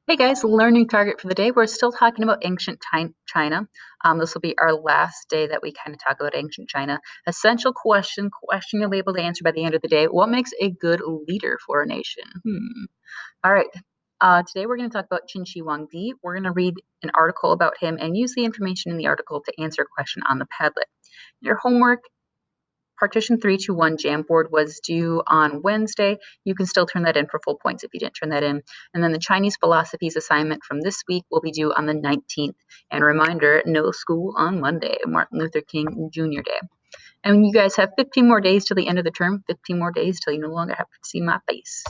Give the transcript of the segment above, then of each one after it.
Hey guys, learning target for the day. We're still talking about ancient China. This will be our last day that we kind of talk about ancient China. Essential question you'll be able to answer by the end of the day. What makes a good leader for a nation? All right. Today we're going to talk about Qin Shi Huangdi. We're going to read an article about him and use the information in the article to answer a question on the Padlet. Your homework Partition 321 Jamboard was due on Wednesday. You can still turn that in for full points if you didn't turn that in. And then the Chinese philosophies assignment from this week will be due on the 19th. And reminder, no school on Monday, Martin Luther King Jr. Day. And you guys have 15 more days till the end of the term, 15 more days till you no longer have to see my face.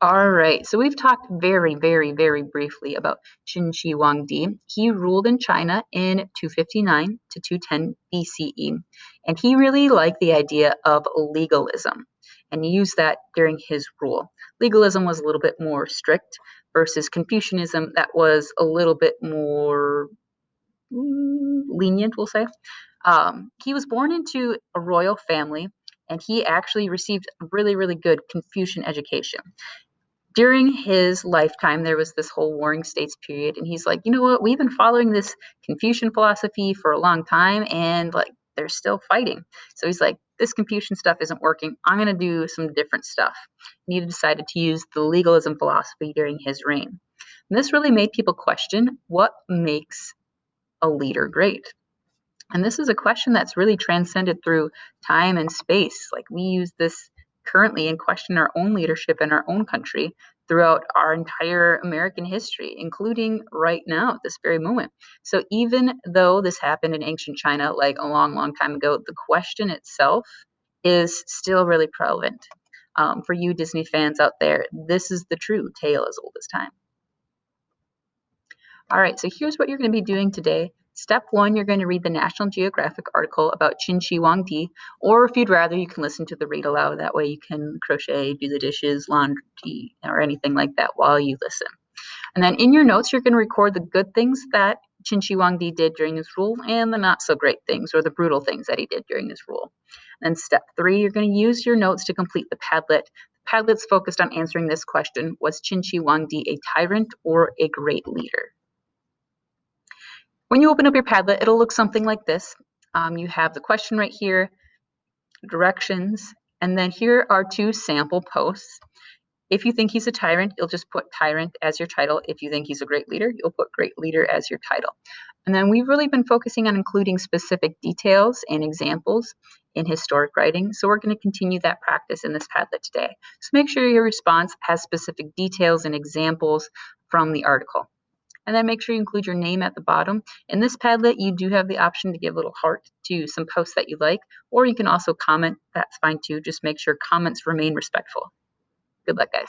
All right, so we've talked very, very, very briefly about Qin Shi Huangdi. He ruled in China in 259 to 210 BCE, and he really liked the idea of legalism, and he used that during his rule. Legalism was a little bit more strict versus Confucianism that was a little bit more lenient, we'll say. He was born into a royal family, and he actually received a really, really good Confucian education during his lifetime, there was this whole warring states period, and he's like, you know what? We've been following this Confucian philosophy for a long time, and like they're still fighting. So he's like, this Confucian stuff isn't working. I'm going to do some different stuff. And he decided to use the legalism philosophy during his reign. And this really made people question what makes a leader great. And this is a question that's really transcended through time and space. Like we use this currently and question our own leadership in our own country throughout our entire American history, including right now at this very moment. So even though this happened in ancient China, like a long, long time ago, the question itself is still really relevant. For you Disney fans out there, this is the true tale as old as time. All right, so here's what you're going to be doing today. Step one, you're going to read the National Geographic article about Qin Shi Huangdi, or if you'd rather, you can listen to the read aloud. That way you can crochet, do the dishes, laundry, or anything like that while you listen. And then in your notes, you're going to record the good things that Qin Shi Huangdi did during his rule and the not so great things or the brutal things that he did during his rule. And step three, you're going to use your notes to complete the Padlet. The Padlet's focused on answering this question: was Qin Shi Huangdi a tyrant or a great leader? When you open up your Padlet, it'll look something like this. You have the question right here, directions, and then here are two sample posts. If you think he's a tyrant, you'll just put tyrant as your title. If you think he's a great leader, you'll put great leader as your title. And then we've really been focusing on including specific details and examples in historic writing. So we're going to continue that practice in this Padlet today. So make sure your response has specific details and examples from the article. And then make sure you include your name at the bottom. In this Padlet, you do have the option to give a little heart to some posts that you like, or you can also comment. That's fine too. Just make sure comments remain respectful. Good luck, guys.